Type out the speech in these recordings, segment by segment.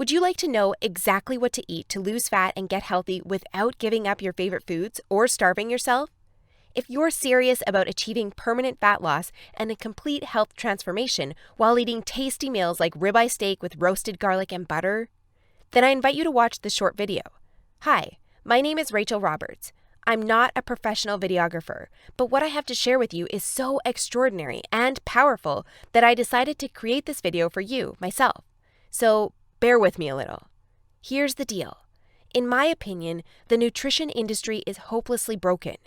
Would you like to know exactly what to eat to lose fat and get healthy without giving up your favorite foods or starving yourself? If you're serious about achieving permanent fat loss and a complete health transformation while eating tasty meals like ribeye steak with roasted garlic and butter, then I invite you to watch this short video. Hi, my name is Rachel Roberts. I'm not a professional videographer, but what I have to share with you is so extraordinary and powerful that I decided to create this video for you, myself. So bear with me a little. Here's the deal. In my opinion, the nutrition industry is hopelessly broken.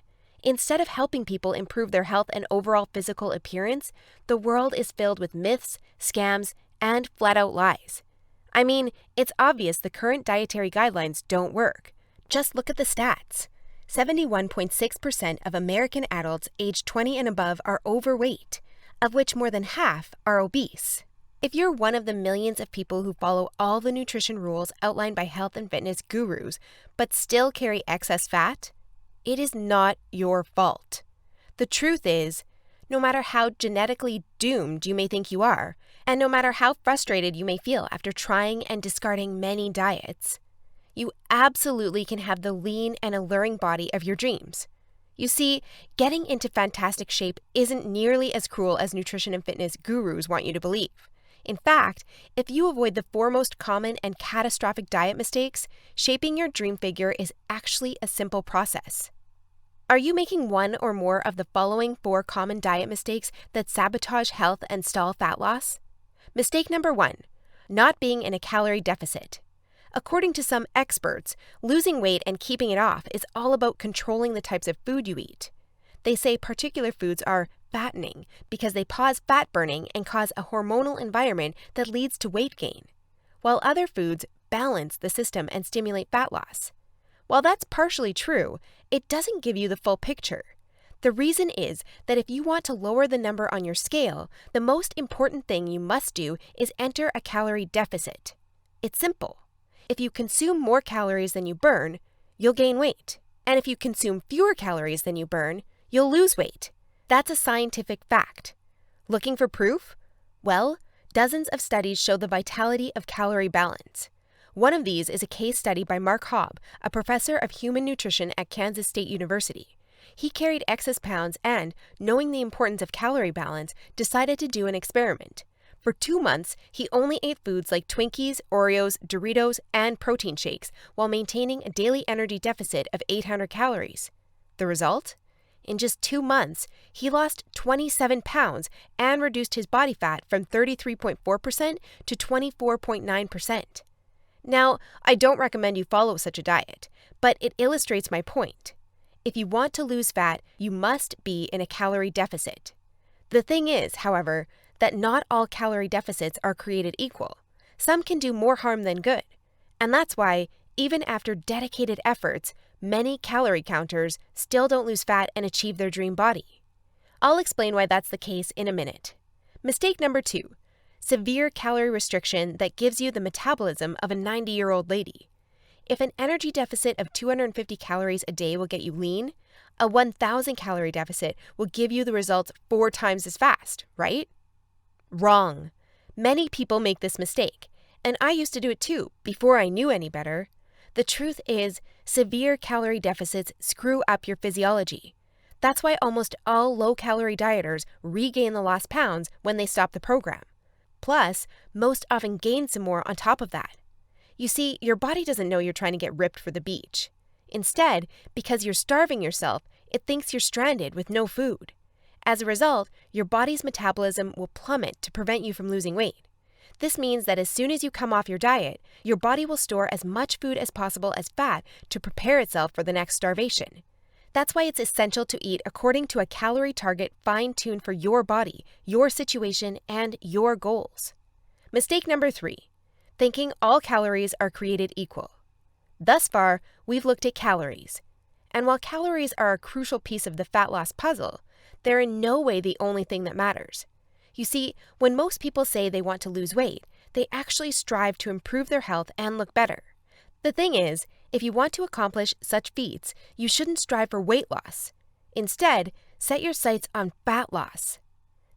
Instead of helping people improve their health and overall physical appearance, the world is filled with myths, scams, and flat-out lies. I mean, it's obvious the current dietary guidelines don't work. Just look at the stats. 71.6% of American adults aged 20 and above are overweight, of which more than half are obese. If you're one of the millions of people who follow all the nutrition rules outlined by health and fitness gurus, but still carry excess fat, it is not your fault. The truth is, no matter how genetically doomed you may think you are, and no matter how frustrated you may feel after trying and discarding many diets, you absolutely can have the lean and alluring body of your dreams. You see, getting into fantastic shape isn't nearly as cruel as nutrition and fitness gurus want you to believe. In fact, if you avoid the four most common and catastrophic diet mistakes, shaping your dream figure is actually a simple process. Are you making one or more of the following 4 common diet mistakes that sabotage health and stall fat loss? Mistake number 1, not being in a calorie deficit. According to some experts, losing weight and keeping it off is all about controlling the types of food you eat. They say particular foods are fattening because they pause fat burning and cause a hormonal environment that leads to weight gain, while other foods balance the system and stimulate fat loss. While that's partially true, it doesn't give you the full picture. The reason is that if you want to lower the number on your scale, the most important thing you must do is enter a calorie deficit. It's simple. If you consume more calories than you burn, you'll gain weight. And if you consume fewer calories than you burn, you'll lose weight. That's a scientific fact. Looking for proof? Well, dozens of studies show the vitality of calorie balance. One of these is a case study by Mark Hobb, a professor of human nutrition at Kansas State University. He carried excess pounds and, knowing the importance of calorie balance, decided to do an experiment. For 2 months, he only ate foods like Twinkies, Oreos, Doritos, and protein shakes while maintaining a daily energy deficit of 800 calories. The result? In just 2 months, he lost 27 pounds and reduced his body fat from 33.4% to 24.9%. Now, I don't recommend you follow such a diet, but it illustrates my point. If you want to lose fat, you must be in a calorie deficit. The thing is, however, that not all calorie deficits are created equal. Some can do more harm than good. And that's why, even after dedicated efforts, many calorie counters still don't lose fat and achieve their dream body. I'll explain why that's the case in a minute. Mistake number 2. Severe calorie restriction that gives you the metabolism of a 90-year-old lady. If an energy deficit of 250 calories a day will get you lean, a 1,000 calorie deficit will give you the results 4 times as fast, right? Wrong. Many people make this mistake, and I used to do it too, before I knew any better. The truth is, severe calorie deficits screw up your physiology. That's why almost all low-calorie dieters regain the lost pounds when they stop the program. Plus, most often gain some more on top of that. You see, your body doesn't know you're trying to get ripped for the beach. Instead, because you're starving yourself, it thinks you're stranded with no food. As a result, your body's metabolism will plummet to prevent you from losing weight. This means that as soon as you come off your diet, your body will store as much food as possible as fat to prepare itself for the next starvation. That's why it's essential to eat according to a calorie target fine-tuned for your body, your situation, and your goals. Mistake number 3. Thinking all calories are created equal. Thus far, we've looked at calories. And while calories are a crucial piece of the fat loss puzzle, they're in no way the only thing that matters. You see, when most people say they want to lose weight, they actually strive to improve their health and look better. The thing is, if you want to accomplish such feats, you shouldn't strive for weight loss. Instead, set your sights on fat loss.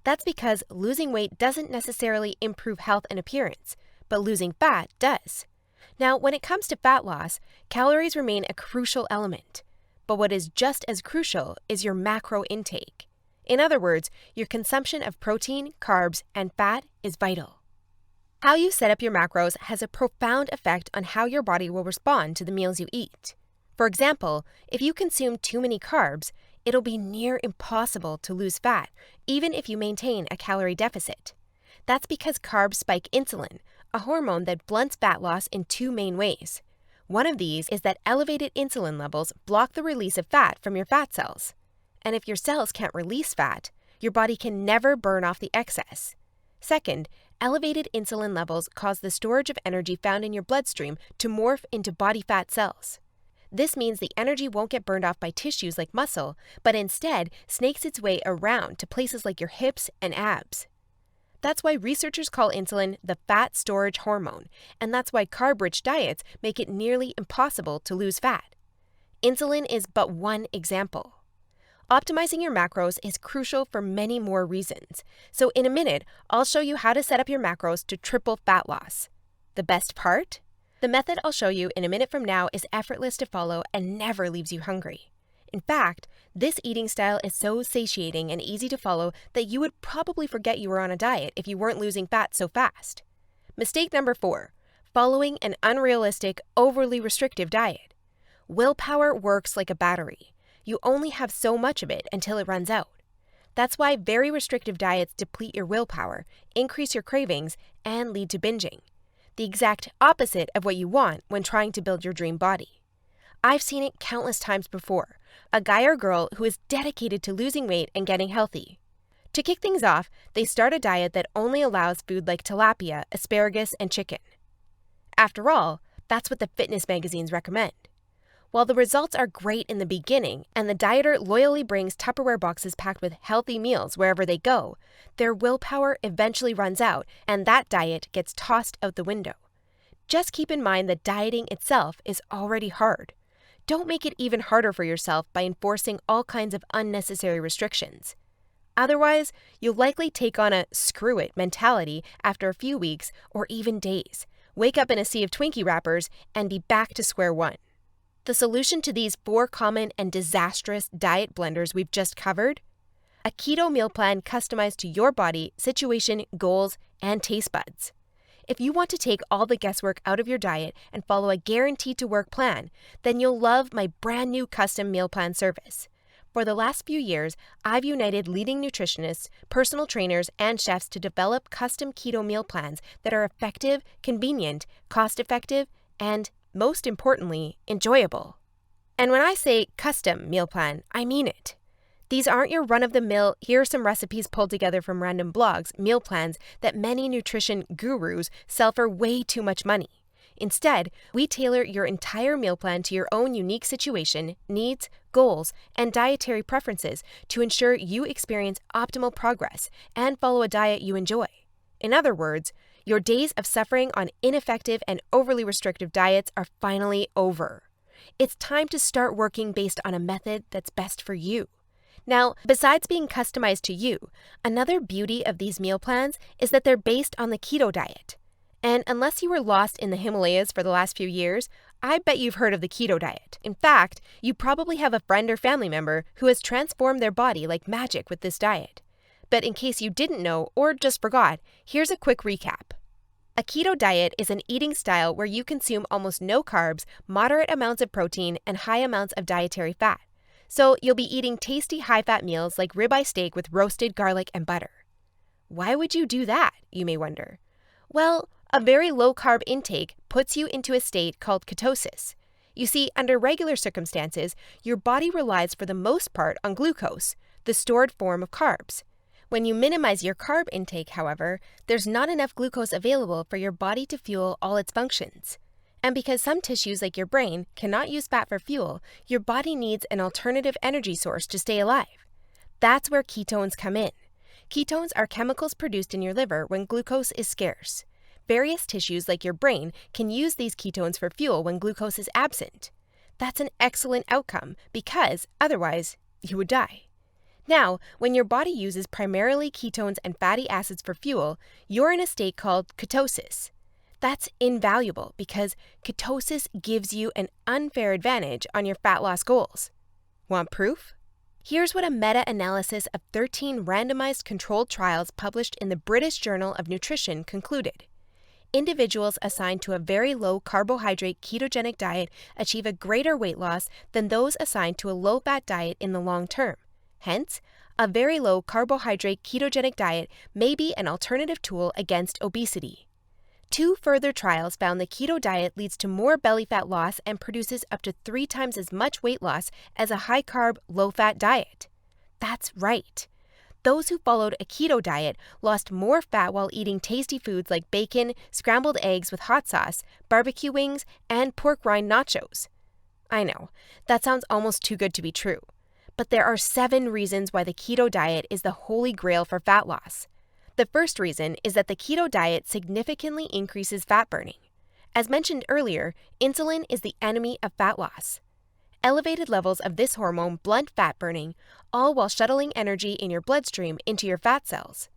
That's because losing weight doesn't necessarily improve health and appearance, but losing fat does. Now, when it comes to fat loss, calories remain a crucial element. But what is just as crucial is your macro intake. In other words, your consumption of protein, carbs, and fat is vital. How you set up your macros has a profound effect on how your body will respond to the meals you eat. For example, if you consume too many carbs, it'll be near impossible to lose fat, even if you maintain a calorie deficit. That's because carbs spike insulin, a hormone that blunts fat loss in two main ways. One of these is that elevated insulin levels block the release of fat from your fat cells. And if your cells can't release fat, your body can never burn off the excess. Second, elevated insulin levels cause the storage of energy found in your bloodstream to morph into body fat cells. This means the energy won't get burned off by tissues like muscle, but instead snakes its way around to places like your hips and abs. That's why researchers call insulin the fat storage hormone, and that's why carb-rich diets make it nearly impossible to lose fat. Insulin is but one example. Optimizing your macros is crucial for many more reasons. So in a minute, I'll show you how to set up your macros to triple fat loss. The best part? The method I'll show you in a minute from now is effortless to follow and never leaves you hungry. In fact, this eating style is so satiating and easy to follow that you would probably forget you were on a diet if you weren't losing fat so fast. Mistake number 4, following an unrealistic, overly restrictive diet. Willpower works like a battery. You only have so much of it until it runs out. That's why very restrictive diets deplete your willpower, increase your cravings, and lead to binging. The exact opposite of what you want when trying to build your dream body. I've seen it countless times before. A guy or girl who is dedicated to losing weight and getting healthy. To kick things off, they start a diet that only allows food like tilapia, asparagus, and chicken. After all, that's what the fitness magazines recommend. While the results are great in the beginning, and the dieter loyally brings Tupperware boxes packed with healthy meals wherever they go, their willpower eventually runs out, and that diet gets tossed out the window. Just keep in mind that dieting itself is already hard. Don't make it even harder for yourself by enforcing all kinds of unnecessary restrictions. Otherwise, you'll likely take on a screw it mentality after a few weeks or even days, wake up in a sea of Twinkie wrappers, and be back to square one. The solution to these 4 common and disastrous diet blunders we've just covered? A keto meal plan customized to your body, situation, goals, and taste buds. If you want to take all the guesswork out of your diet and follow a guaranteed-to-work plan, then you'll love my brand new custom meal plan service. For the last few years, I've united leading nutritionists, personal trainers, and chefs to develop custom keto meal plans that are effective, convenient, cost-effective, and, most importantly, enjoyable. And when I say custom meal plan, I mean it. These aren't your run-of-the-mill, here are some recipes pulled together from random blogs, meal plans that many nutrition gurus sell for way too much money. Instead, we tailor your entire meal plan to your own unique situation, needs, goals, and dietary preferences to ensure you experience optimal progress and follow a diet you enjoy. In other words, your days of suffering on ineffective and overly restrictive diets are finally over. It's time to start working based on a method that's best for you. Now, besides being customized to you, another beauty of these meal plans is that they're based on the keto diet. And unless you were lost in the Himalayas for the last few years, I bet you've heard of the keto diet. In fact, you probably have a friend or family member who has transformed their body like magic with this diet. But in case you didn't know or just forgot, here's a quick recap. A keto diet is an eating style where you consume almost no carbs, moderate amounts of protein, and high amounts of dietary fat. So you'll be eating tasty high-fat meals like ribeye steak with roasted garlic and butter. Why would you do that, you may wonder? Well, a very low-carb intake puts you into a state called ketosis. You see, under regular circumstances, your body relies for the most part on glucose, the stored form of carbs. When you minimize your carb intake, however, there's not enough glucose available for your body to fuel all its functions. And because some tissues like your brain cannot use fat for fuel, your body needs an alternative energy source to stay alive. That's where ketones come in. Ketones are chemicals produced in your liver when glucose is scarce. Various tissues like your brain can use these ketones for fuel when glucose is absent. That's an excellent outcome because otherwise you would die. Now, when your body uses primarily ketones and fatty acids for fuel, you're in a state called ketosis. That's invaluable because ketosis gives you an unfair advantage on your fat loss goals. Want proof? Here's what a meta-analysis of 13 randomized controlled trials published in the British Journal of Nutrition concluded. Individuals assigned to a very low carbohydrate ketogenic diet achieve a greater weight loss than those assigned to a low-fat diet in the long term. Hence, a very low carbohydrate ketogenic diet may be an alternative tool against obesity. 2 further trials found the keto diet leads to more belly fat loss and produces up to 3 times as much weight loss as a high-carb, low-fat diet. That's right. Those who followed a keto diet lost more fat while eating tasty foods like bacon, scrambled eggs with hot sauce, barbecue wings, and pork rind nachos. I know, that sounds almost too good to be true. But there are 7 reasons why the keto diet is the holy grail for fat loss. The first reason is that the keto diet significantly increases fat burning. As mentioned earlier, insulin is the enemy of fat loss. Elevated levels of this hormone blunt fat burning, all while shuttling energy in your bloodstream into your fat cells.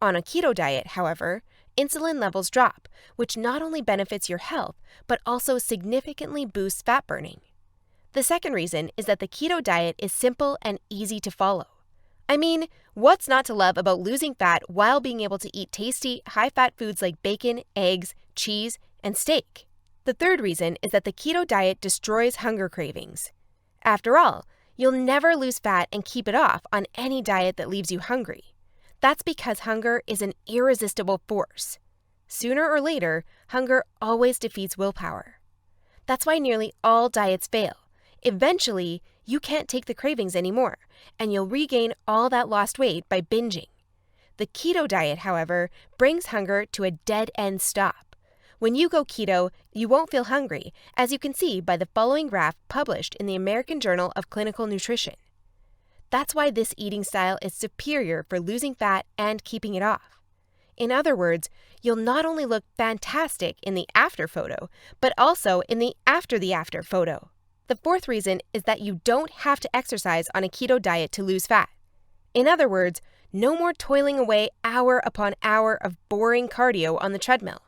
On a keto diet, however, insulin levels drop, which not only benefits your health, but also significantly boosts fat burning. The second reason is that the keto diet is simple and easy to follow. I mean, what's not to love about losing fat while being able to eat tasty, high-fat foods like bacon, eggs, cheese, and steak? The third reason is that the keto diet destroys hunger cravings. After all, you'll never lose fat and keep it off on any diet that leaves you hungry. That's because hunger is an irresistible force. Sooner or later, hunger always defeats willpower. That's why nearly all diets fail. Eventually, you can't take the cravings anymore, and you'll regain all that lost weight by binging. The keto diet, however, brings hunger to a dead-end stop. When you go keto, you won't feel hungry, as you can see by the following graph published in the American Journal of Clinical Nutrition. That's why this eating style is superior for losing fat and keeping it off. In other words, you'll not only look fantastic in the after photo, but also in the after photo. The fourth reason is that you don't have to exercise on a keto diet to lose fat. In other words, no more toiling away hour upon hour of boring cardio on the treadmill.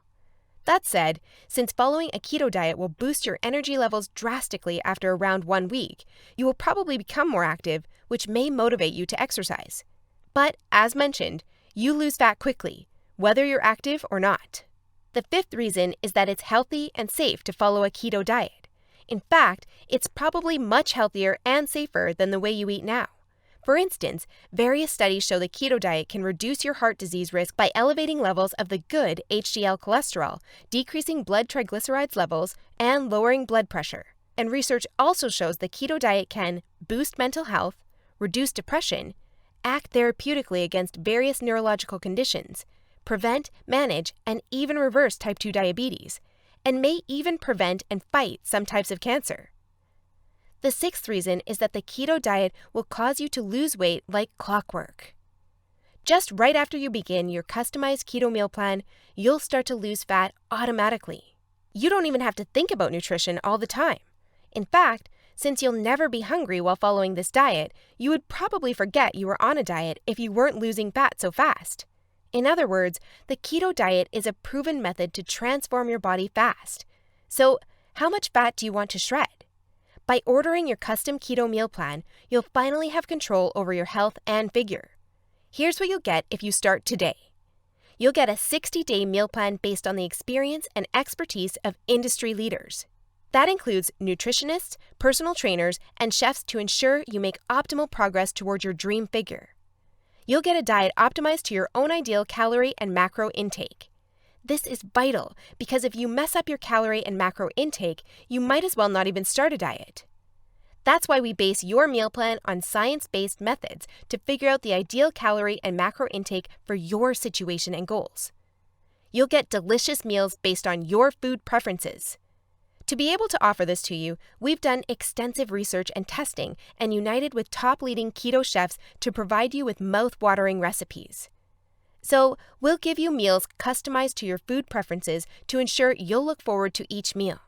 That said, since following a keto diet will boost your energy levels drastically after around 1 week, you will probably become more active, which may motivate you to exercise. But, as mentioned, you lose fat quickly, whether you're active or not. The fifth reason is that it's healthy and safe to follow a keto diet. In fact, it's probably much healthier and safer than the way you eat now. For instance, various studies show the keto diet can reduce your heart disease risk by elevating levels of the good HDL cholesterol, decreasing blood triglycerides levels, and lowering blood pressure. And research also shows the keto diet can boost mental health, reduce depression, act therapeutically against various neurological conditions, prevent, manage, and even reverse type 2 diabetes, and may even prevent and fight some types of cancer. The sixth reason is that the keto diet will cause you to lose weight like clockwork. Just right after you begin your customized keto meal plan, you'll start to lose fat automatically. You don't even have to think about nutrition all the time. In fact, since you'll never be hungry while following this diet, you would probably forget you were on a diet if you weren't losing fat so fast. In other words, the keto diet is a proven method to transform your body fast. So, how much fat do you want to shred? By ordering your custom keto meal plan, you'll finally have control over your health and figure. Here's what you'll get if you start today. You'll get a 60-day meal plan based on the experience and expertise of industry leaders. That includes nutritionists, personal trainers, and chefs to ensure you make optimal progress toward your dream figure. You'll get a diet optimized to your own ideal calorie and macro intake. This is vital because if you mess up your calorie and macro intake, you might as well not even start a diet. That's why we base your meal plan on science-based methods to figure out the ideal calorie and macro intake for your situation and goals. You'll get delicious meals based on your food preferences. To be able to offer this to you, we've done extensive research and testing and united with top leading keto chefs to provide you with mouth-watering recipes. So, we'll give you meals customized to your food preferences to ensure you'll look forward to each meal.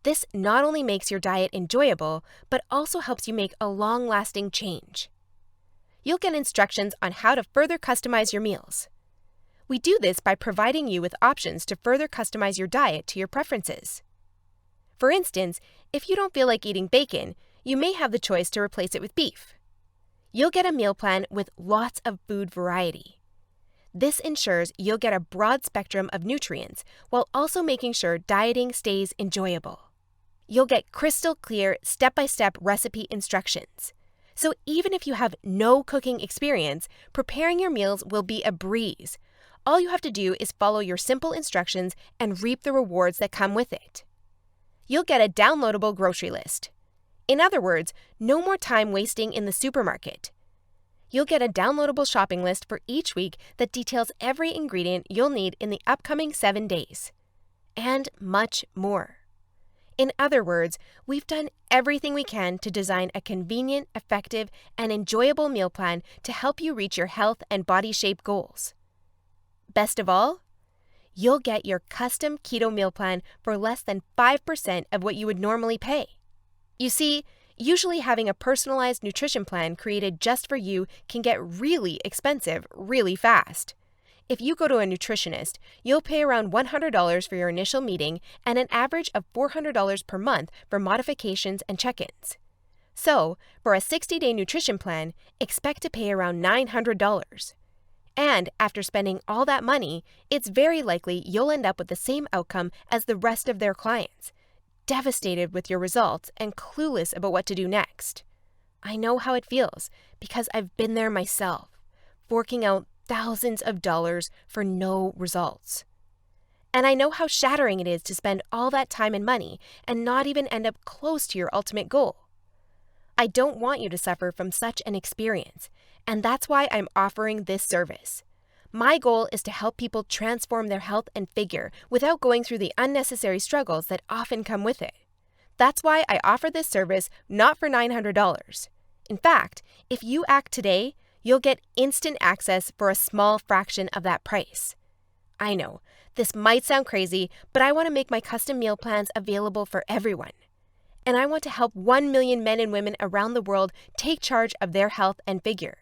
This not only makes your diet enjoyable, but also helps you make a long-lasting change. You'll get instructions on how to further customize your meals. We do this by providing you with options to further customize your diet to your preferences. For instance, if you don't feel like eating bacon, you may have the choice to replace it with beef. You'll get a meal plan with lots of food variety. This ensures you'll get a broad spectrum of nutrients while also making sure dieting stays enjoyable. You'll get crystal clear step-by-step recipe instructions. So even if you have no cooking experience, preparing your meals will be a breeze. All you have to do is follow your simple instructions and reap the rewards that come with it. You'll get a downloadable grocery list. In other words, no more time wasting in the supermarket. You'll get a downloadable shopping list for each week that details every ingredient you'll need in the upcoming 7 days. And much more. In other words, we've done everything we can to design a convenient, effective, and enjoyable meal plan to help you reach your health and body shape goals. Best of all, you'll get your custom keto meal plan for less than 5% of what you would normally pay. You see, usually having a personalized nutrition plan created just for you can get really expensive really fast. If you go to a nutritionist, you'll pay around $100 for your initial meeting and an average of $400 per month for modifications and check-ins. So, for a 60-day nutrition plan, expect to pay around $900. And after spending all that money, it's very likely you'll end up with the same outcome as the rest of their clients, devastated with your results and clueless about what to do next. I know how it feels because I've been there myself, forking out thousands of dollars for no results. And I know how shattering it is to spend all that time and money and not even end up close to your ultimate goal. I don't want you to suffer from such an experience, and that's why I'm offering this service. My goal is to help people transform their health and figure without going through the unnecessary struggles that often come with it. That's why I offer this service not for $900. In fact, if you act today, you'll get instant access for a small fraction of that price. I know, this might sound crazy, but I want to make my custom meal plans available for everyone. And I want to help 1 million men and women around the world take charge of their health and figure.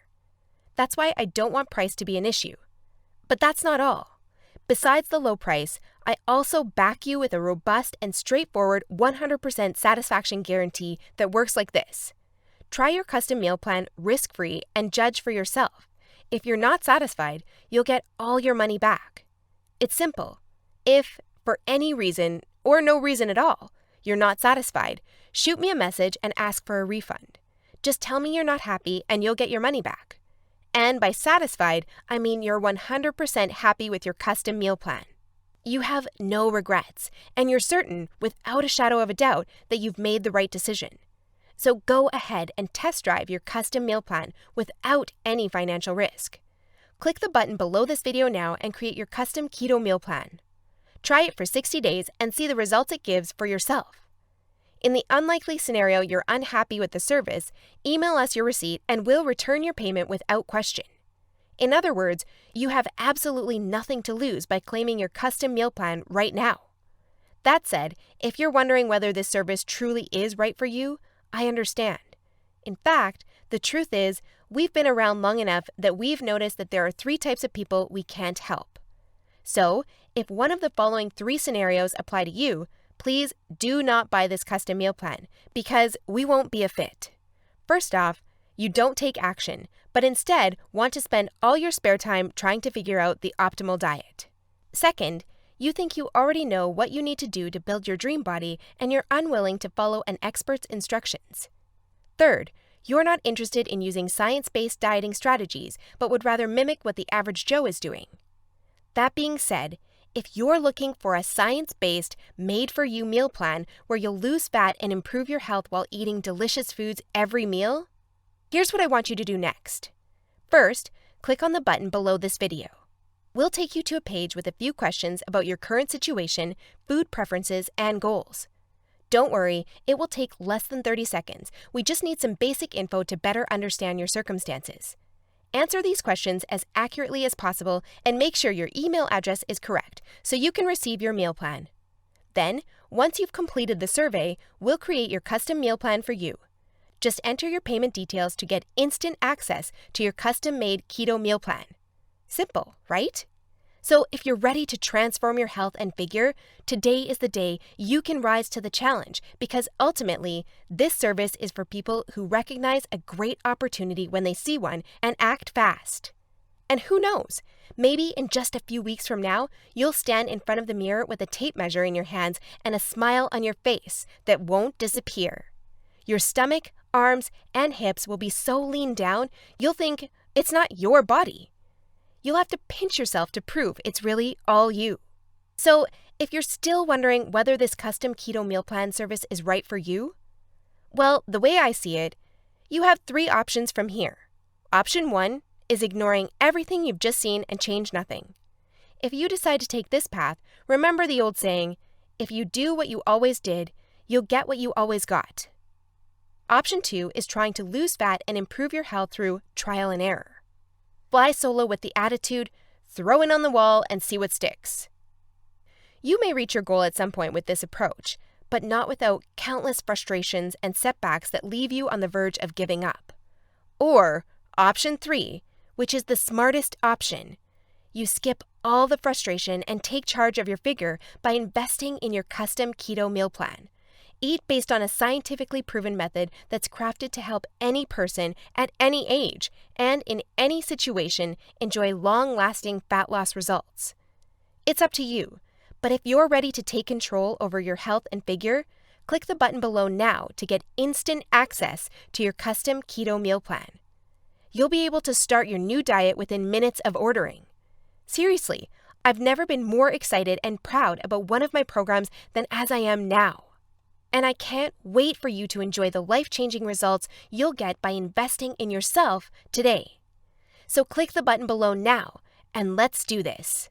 That's why I don't want price to be an issue. But that's not all. Besides the low price, I also back you with a robust and straightforward 100% satisfaction guarantee that works like this. Try your custom meal plan risk-free and judge for yourself. If you're not satisfied, you'll get all your money back. It's simple. If, for any reason, or no reason at all, you're not satisfied, shoot me a message and ask for a refund. Just tell me you're not happy and you'll get your money back. And by satisfied, I mean you're 100% happy with your custom meal plan. You have no regrets, and you're certain, without a shadow of a doubt, that you've made the right decision. So go ahead and test drive your custom meal plan without any financial risk. Click the button below this video now and create your custom keto meal plan. Try it for 60 days and see the results it gives for yourself. In the unlikely scenario you're unhappy with the service, email us your receipt and we'll return your payment without question. In other words, you have absolutely nothing to lose by claiming your custom meal plan right now. That said, if you're wondering whether this service truly is right for you, I understand. In fact, the truth is, we've been around long enough that we've noticed that there are 3 types of people we can't help. So, if one of the following 3 scenarios apply to you, please do not buy this custom meal plan because we won't be a fit. First off, you don't take action, but instead want to spend all your spare time trying to figure out the optimal diet. Second, you think you already know what you need to do to build your dream body and you're unwilling to follow an expert's instructions. Third, you're not interested in using science-based dieting strategies, but would rather mimic what the average Joe is doing. That being said, if you're looking for a science-based, made-for-you meal plan where you'll lose fat and improve your health while eating delicious foods every meal, here's what I want you to do next. First, click on the button below this video. We'll take you to a page with a few questions about your current situation, food preferences, and goals. Don't worry, it will take less than 30 seconds. We just need some basic info to better understand your circumstances. Answer these questions as accurately as possible and make sure your email address is correct so you can receive your meal plan. Then, once you've completed the survey, we'll create your custom meal plan for you. Just enter your payment details to get instant access to your custom-made keto meal plan. Simple, right? So if you're ready to transform your health and figure, today is the day you can rise to the challenge, because ultimately, this service is for people who recognize a great opportunity when they see one and act fast. And who knows, maybe in just a few weeks from now, you'll stand in front of the mirror with a tape measure in your hands and a smile on your face that won't disappear. Your stomach, arms, and hips will be so lean down, you'll think it's not your body. You'll have to pinch yourself to prove it's really all you. So, if you're still wondering whether this custom keto meal plan service is right for you, well, the way I see it, you have 3 options from here. Option 1 is ignoring everything you've just seen and change nothing. If you decide to take this path, remember the old saying, if you do what you always did, you'll get what you always got. Option 2 is trying to lose fat and improve your health through trial and error. Fly solo with the attitude, throw it on the wall and see what sticks. You may reach your goal at some point with this approach, but not without countless frustrations and setbacks that leave you on the verge of giving up. Or option 3, which is the smartest option. You skip all the frustration and take charge of your figure by investing in your custom keto meal plan. Eat based on a scientifically proven method that's crafted to help any person at any age and in any situation enjoy long-lasting fat loss results. It's up to you, but if you're ready to take control over your health and figure, click the button below now to get instant access to your custom keto meal plan. You'll be able to start your new diet within minutes of ordering. Seriously, I've never been more excited and proud about one of my programs than as I am now. And I can't wait for you to enjoy the life-changing results you'll get by investing in yourself today. So click the button below now, and let's do this.